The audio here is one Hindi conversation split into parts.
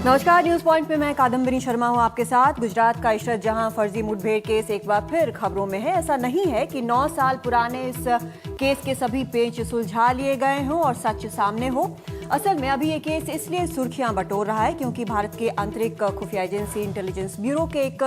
नमस्कार, न्यूज पॉइंट में मैं कादम्बिनी शर्मा हूं आपके साथ। गुजरात का इशरत जहां फर्जी मुठभेड़ केस एक बार फिर खबरों में है। ऐसा नहीं है कि 9 साल पुराने इस केस के सभी पेच सुलझा लिए गए हों और सच सामने हो। असल में अभी ये केस इसलिए सुर्खियां बटोर रहा है क्योंकि भारत के आंतरिक खुफिया एजेंसी इंटेलिजेंस ब्यूरो के एक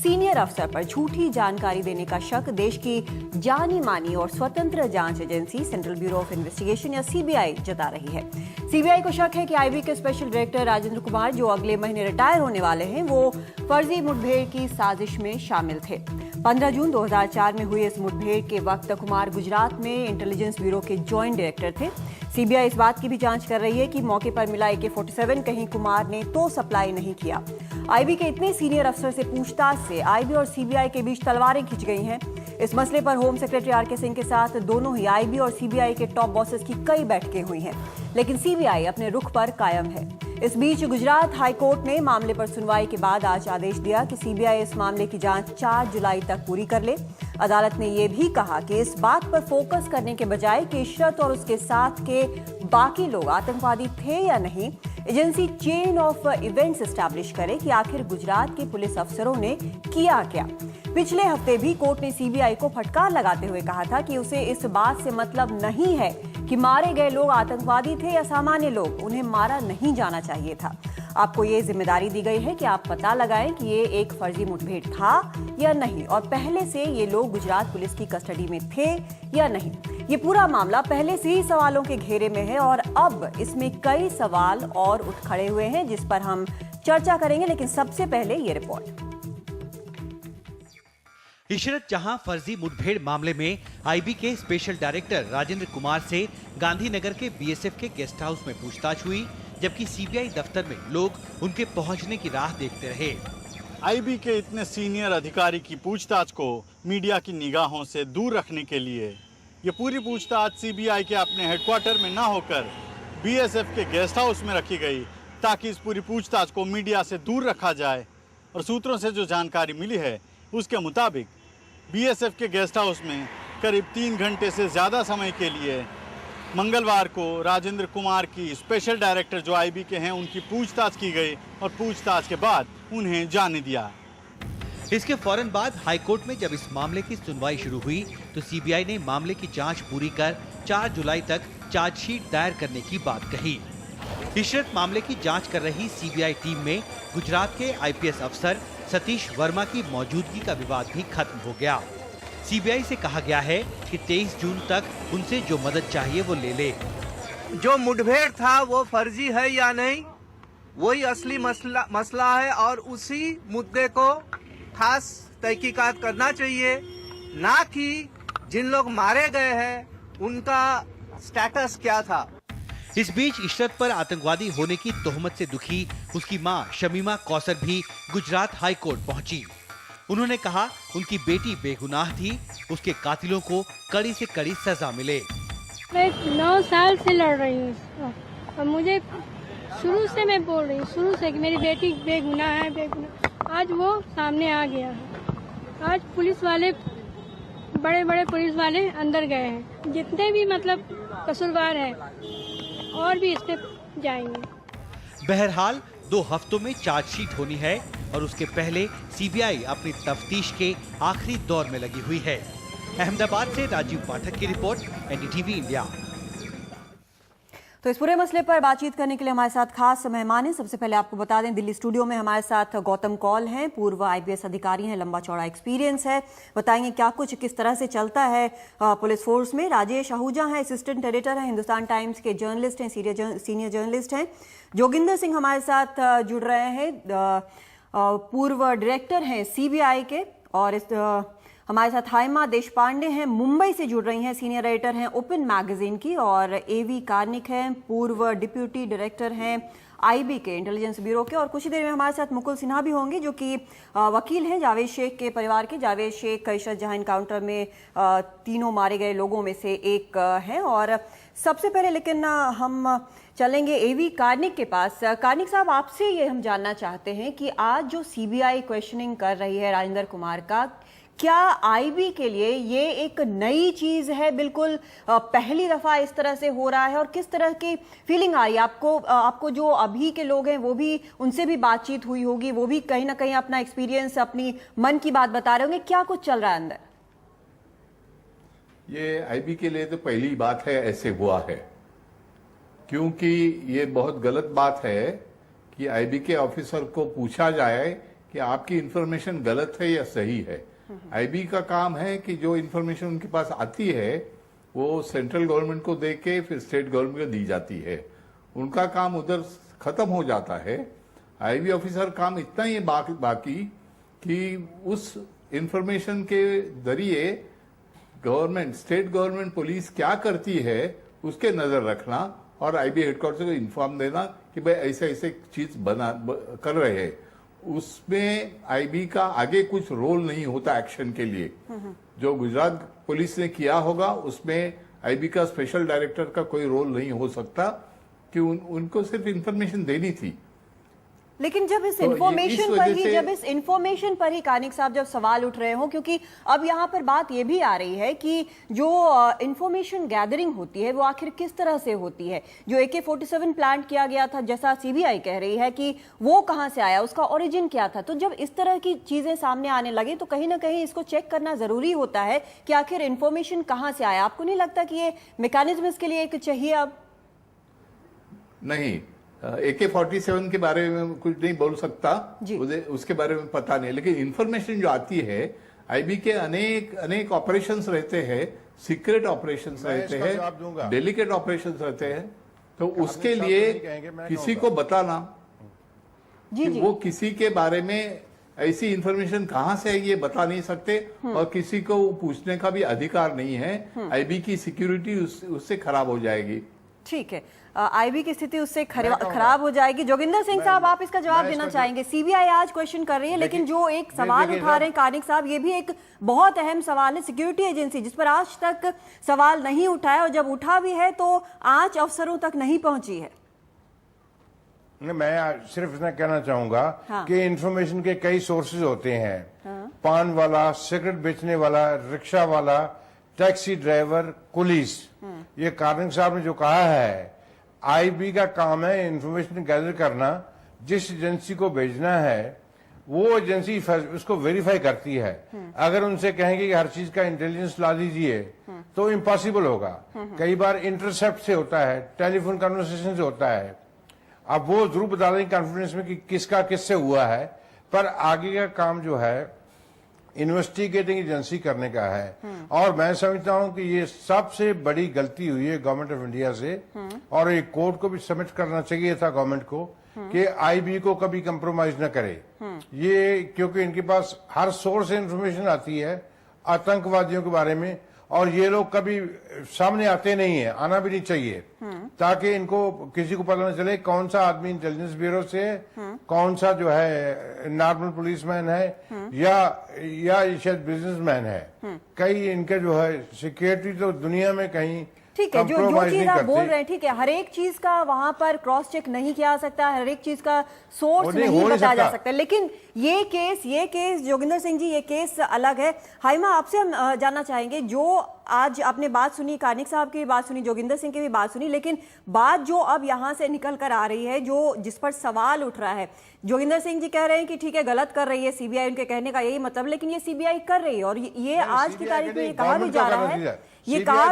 सीनियर अफसर पर झूठी जानकारी देने का शक देश की जानी मानी और स्वतंत्र जांच agency central bureau of investigation या सीबीआई जता रही है। सीबीआई को शक है कि आईबी के स्पेशल डायरेक्टर राजेंद्र कुमार, जो अगले महीने रिटायर होने वाले हैं, वो फर्जी मुठभेड़ की साजिश में शामिल थे। 15 जून 2004 में हुई इस मुठभेड़ के वक्त कुमार गुजरात में इंटेलिजेंस ब्यूरो के जॉइंट डायरेक्टर थे। सीबीआई इस बात की भी जांच कर रही है कि मौके पर मिला AK-47 कहीं कुमार ने तो सप्लाई नहीं किया। आईबी के इतने सीनियर अफसर से पूछताछ से आईबी और सीबीआई के बीच तलवारें खिंच गई हैं। इस मसले पर होम सेक्रेटरी RK सिंह के साथ दोनों ही आईबी और सीबीआई के टॉप बॉसेस की कई बैठकें हुई हैं, लेकिन सीबीआई अपने रुख पर कायम है। इस बीच गुजरात हाई कोर्ट ने मामले पर सुनवाई के बाद आज आदेश दिया कि सीबीआई इस मामले की जांच 4 जुलाई तक पूरी कर ले। अदालत ने यह भी कहा कि इस बात पर फोकस करने के बजाय कि इशरत और उसके साथ के बाकी लोग आतंकवादी थे या नहीं, agency chain of events establish करे कि आखिर गुजरात के पुलिस अफसरों ने किया क्या। पिछले हफ्ते भी कोर्ट ने सीबीआई को फटकार लगाते हुए कहा था कि उसे इस बात से मतलब नहीं है कि मारे गए लोग आतंकवादी थे या सामान्य लोग, उन्हें मारा नहीं जाना चाहिए था। आपको ये जिम्मेदारी दी गई है कि आप पता लगाएं कि ये एक फर्जी मुठभेड़ था या नहीं और पहले से ये लोग गुजरात पुलिस की कस्टडी में थे या नहीं। ये पूरा मामला पहले से ही सवालों के घेरे में है और अब इसमें कई सवाल और उठ खड़े हुए हैं जिस पर हम चर्चा करेंगे, लेकिन सबसे पहले ये रिपोर्ट। इशरत जहां फर्जी मुठभेड़ मामले में आईबी के स्पेशल डायरेक्टर राजेंद्र कुमार से गांधीनगर के बीएसएफ के गेस्ट हाउस में पूछताछ हुई, जबकि सीबीआई दफ्तर में लोग उनके पहुंचने की राह देखते रहे। आईबी के इतने सीनियर अधिकारी की पूछताछ को मीडिया की निगाहों से दूर रखने के लिए ये पूरी पूछताछ सीबीआई के अपने हेडक्वार्टर में न होकर बीएसएफ के गेस्ट हाउस में रखी गई, ताकि इस पूरी पूछताछ को मीडिया से दूर रखा जाए। और सूत्रों से जो जानकारी मिली है उसके मुताबिक बीएसएफ के गेस्ट हाउस में करीब 3 घंटे से ज़्यादा समय के लिए मंगलवार को राजेंद्र कुमार की स्पेशल डायरेक्टर जो आईबी के हैं उनकी पूछताछ की गई और पूछताछ के बाद उन्हें जाने दिया। इसके फौरन बाद हाईकोर्ट में जब इस मामले की सुनवाई शुरू हुई तो सीबीआई ने मामले की जांच पूरी कर 4 जुलाई तक चार्जशीट दायर करने की बात कही। इशरत मामले की जांच कर रही सीबीआई टीम में गुजरात के आईपीएस अफसर सतीश वर्मा की मौजूदगी का विवाद भी खत्म हो गया। सीबीआई से कहा गया है कि 23 जून तक उनसे जो मदद चाहिए वो ले ले। जो मुठभेड़ था वो फर्जी है या नहीं, वही असली मसला है और उसी मुद्दे को खास तहकीकात करना चाहिए, ना कि जिन लोग मारे गए हैं उनका स्टेटस क्या था। इस बीच इशरत पर आतंकवादी होने की तोहमत से दुखी उसकी मां शमीमा कौसर भी गुजरात हाई कोर्ट पहुंची। उन्होंने कहा उनकी बेटी बेगुनाह थी, उसके कातिलों को कड़ी से कड़ी सजा मिले। मैं 9 साल से लड़ रही हूँ और मुझे शुरू से मैं बोल रही हूँ, शुरू से कि मेरी बेटी बेगुनाह है, बेगुनाह। आज वो सामने आ गया है। आज पुलिस वाले, बड़े बड़े पुलिस वाले अंदर गए हैं, जितने भी मतलब कसूरवार हैं और भी इस पे जाएंगे। बहरहाल 2 हफ्तों में चार्जशीट होनी है और उसके पहले सीबीआई अपनी तफ्तीश के आखिरी दौर में लगी हुई है। अहमदाबाद से राजीव पाठक की रिपोर्ट, NDTV इंडिया। तो इस पूरे मसले पर बातचीत करने के लिए हमारे साथ खास मेहमान हैं। सबसे पहले आपको बता दें, दिल्ली स्टूडियो में हमारे साथ गौतम कौल हैं, पूर्व IPS अधिकारी हैं, लंबा चौड़ा एक्सपीरियंस है, बताएंगे क्या कुछ किस तरह से चलता है पुलिस फोर्स में। राजेश आहूजा हैं, असिस्टेंट एडिटर हैं, हिंदुस्तान टाइम्स के जर्नलिस्ट हैं, सीनियर जर्नलिस्ट हैं। जोगिंदर सिंह हमारे साथ जुड़ रहे हैं, पूर्व डायरेक्टर हैं सीबीआई के। और हमारे साथ हाइमा देशपांडे हैं, मुंबई से जुड़ रही हैं, सीनियर एडिटर हैं ओपन मैगजीन की। और AV कार्निक हैं, पूर्व डिप्यूटी डायरेक्टर हैं आईबी के इंटेलिजेंस ब्यूरो के। और कुछ ही देर में हमारे साथ मुकुल सिन्हा भी होंगे, जो कि वकील हैं जावेद शेख के परिवार के। जावेद शेख इशरत जहां एनकाउंटर में 3 मारे गए लोगों में से एक हैं। और सबसे पहले लेकिन हम चलेंगे AV कार्निक के पास। कार्निक साहब, आपसे ये हम जानना चाहते हैं कि आज जो सीबीआई क्वेश्चनिंग कर रही है राजेंद्र कुमार का, क्या आईबी के लिए ये एक नई चीज है, बिल्कुल पहली दफा इस तरह से हो रहा है, और किस तरह की फीलिंग आ रही है आपको? आपको जो अभी के लोग हैं वो भी, उनसे भी बातचीत हुई होगी, वो भी कहीं ना कहीं अपना एक्सपीरियंस, अपनी मन की बात बता रहे होंगे, क्या कुछ चल रहा है अंदर? ये आईबी के लिए तो पहली बात है ऐसे हुआ है, क्योंकि ये बहुत गलत बात है कि आईबी के ऑफिसर को पूछा जाए कि आपकी इंफॉर्मेशन गलत है या सही है। आईबी का काम है कि जो इंफॉर्मेशन उनके पास आती है वो सेंट्रल गवर्नमेंट को दे के फिर स्टेट गवर्नमेंट को दी जाती है। उनका काम उधर खत्म हो जाता है। आईबी ऑफिसर काम इतना ही बाकी कि उस इंफॉर्मेशन के जरिए गवर्नमेंट, स्टेट गवर्नमेंट, पुलिस क्या करती है उसके नजर रखना और आईबी हेडक्वार्टर को इन्फॉर्म देना कि भाई ऐसे ऐसे चीज कर रहे हैं। उसमें आईबी का आगे कुछ रोल नहीं होता एक्शन के लिए। जो गुजरात पुलिस ने किया होगा उसमें आईबी का स्पेशल डायरेक्टर का कोई रोल नहीं हो सकता कि उनको सिर्फ इंफॉर्मेशन देनी थी। लेकिन जब इस तो इंफॉर्मेशन पर ही कानिक साहब जब सवाल उठ रहे हो, क्योंकि अब यहाँ पर बात ये भी आ रही है कि जो इंफॉर्मेशन गैदरिंग होती है वो आखिर किस तरह से होती है। जो AK-47 प्लांट किया गया था, जैसा सीबीआई कह रही है कि वो कहाँ से आया, उसका ओरिजिन क्या था। तो जब इस तरह की चीजें सामने आने लगे तो कहीं ना कहीं इसको चेक करना जरूरी होता है कि आखिर इंफॉर्मेशन कहाँ से आया। आपको नहीं लगता कि ये मैकेनिज्म इसके लिए एक चाहिए? अब नहीं, AK-47 के बारे में कुछ नहीं बोल सकता, उसके बारे में पता नहीं, लेकिन इंफॉर्मेशन जो आती है आईबी के अनेक ऑपरेशंस रहते हैं, सीक्रेट ऑपरेशंस रहते हैं, डेलिकेट ऑपरेशंस रहते हैं, तो उसके लिए किसी को बताना कि वो किसी के बारे में ऐसी इंफॉर्मेशन कहां से है ये बता नहीं सकते और किसी को पूछने का भी अधिकार नहीं है। आईबी की सिक्योरिटी उससे खराब हो जाएगी। ठीक है, आईबी की स्थिति उससे खराब हो जाएगी। जोगिंदर सिंह साहब, आप इसका जवाब देना चाहेंगे? सीबीआई आज क्वेश्चन कर रही है, लेकिन जो एक सवाल उठा रहे हैं कानिक साहब, ये भी एक बहुत अहम सवाल है। सिक्योरिटी एजेंसी जिस पर आज तक सवाल नहीं उठा है, और जब उठा भी है तो आंच अफसरों तक नहीं पहुंची है। मैं सिर्फ इतना कहना चाहूंगा कि इंफॉर्मेशन के कई सोर्सेज होते हैं। पान वाला, सिगरेट बेचने वाला, रिक्शा वाला, टैक्सी ड्राइवर, पुलिस। ये कार्निक साहब ने जो कहा है, आईबी का काम है इंफॉर्मेशन गैदर करना, जिस एजेंसी को भेजना है वो एजेंसी उसको वेरीफाई करती है। अगर उनसे कहेंगे कि हर चीज का इंटेलिजेंस ला दीजिए तो इम्पॉसिबल होगा। कई बार इंटरसेप्ट से होता है, टेलीफोन कन्वर्सेशन से होता है। अब वो जरूर बता देंगे कॉन्फिडेंस में कि किसका किससे हुआ है, पर आगे का काम जो है इन्वेस्टिगेटिंग एजेंसी करने का है। और मैं समझता हूं कि ये सबसे बड़ी गलती हुई है गवर्नमेंट ऑफ इंडिया से, और एक कोर्ट को भी सबमिट करना चाहिए था गवर्नमेंट को कि आईबी को कभी कंप्रोमाइज न करे। ये क्योंकि इनके पास हर सोर्स से इंफॉर्मेशन आती है आतंकवादियों के बारे में, और ये लोग कभी सामने आते नहीं है, आना भी नहीं चाहिए, ताकि इनको किसी को पता न चले कौन सा आदमी इंटेलिजेंस ब्यूरो से है, कौन सा जो है नॉर्मल पुलिसमैन है या शायद बिजनेसमैन है। कई इनके जो है सिक्योरिटी तो दुनिया में कहीं ठीक है, जो चीज आप बोल रहे हैं ठीक है, हर एक चीज का वहां पर क्रॉस चेक नहीं किया जा सकता, हर एक चीज का सोर्स नहीं बताया जा सकता, लेकिन ये केस जोगिंदर सिंह जी, ये केस अलग है। हाइमा, आपसे हम जानना चाहेंगे, जो आज आपने बात सुनी, कानिक साहब की भी बात सुनी, जोगिंदर सिंह की भी बात सुनी, लेकिन बात जो अब यहाँ से निकल कर आ रही है, जो जिस पर सवाल उठ रहा है, जोगिंदर सिंह जी कह रहे हैं कि ठीक है गलत कर रही है सीबीआई, उनके कहने का यही मतलब, लेकिन ये सीबीआई कर रही है, और ये आज की तारीख में ये कहा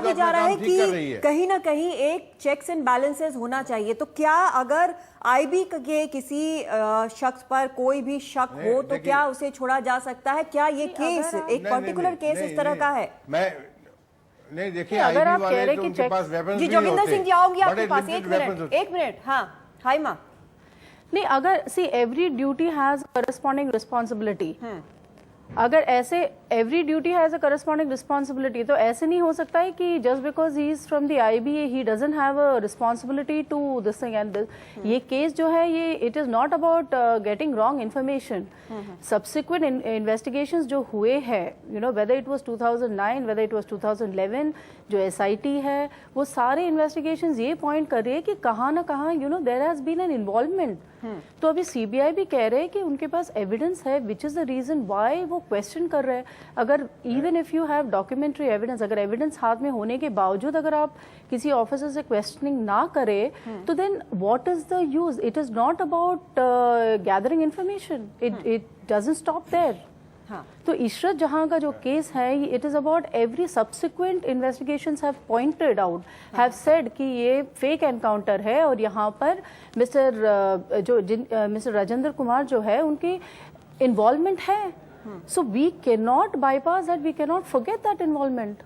भी जा रहा है कि कहीं ना कहीं एक चेक्स एंड बैलेंसेस होना चाहिए। तो क्या अगर आईबी के किसी शख्स पर कोई भी शक हो तो क्या उसे छोड़ा जा सकता है? क्या ये केस एक पर्टिकुलर केस इस तरह का है? नहीं, देखिए, अगर आप कह रहे हैं कि पास वेपन्स जी, जोगिंदर सिंह जी आऊंगी आपके पास, एक मिनट। हाँ हाइमा, नहीं, अगर see every duty has corresponding responsibility, अगर ऐसे every duty has a corresponding responsibility, तो ऐसे नहीं हो सकता है कि just because he is from the IB he doesn't have a responsibility to this thing and this. ये केस जो है ये it is not about getting wrong information. Subsequent investigations जो हुए हैं, you know, whether it was 2009, whether it was 2011, जो एसआईटी है, वो सारे इन्वेस्टिगेशंस ये पॉइंट कर रही है कि कहाँ ना कहाँ you know there has been an involvement. तो अभी सीबीआई भी कह रहे हैं कि उनके पास एविडेंस है, which is the reason why वो क्वेश्चन कर रहे हैं, अगर even if you have documentary evidence, अगर एविडेंस हाथ में होने के बावजूद अगर आप किसी ऑफिसर से क्वेश्चनिंग ना करें तो then what is the use? It is not about gathering information, it doesn't stop there. तो इशरत जहां का जो केस है, it is about every subsequent investigations have pointed out, have said कि ये फेक एनकाउंटर है और यहाँ पर मिस्टर राजेंद्र कुमार जो है उनकी इन्वॉल्वमेंट है। So we can not bypass that, we can not forget that involvement.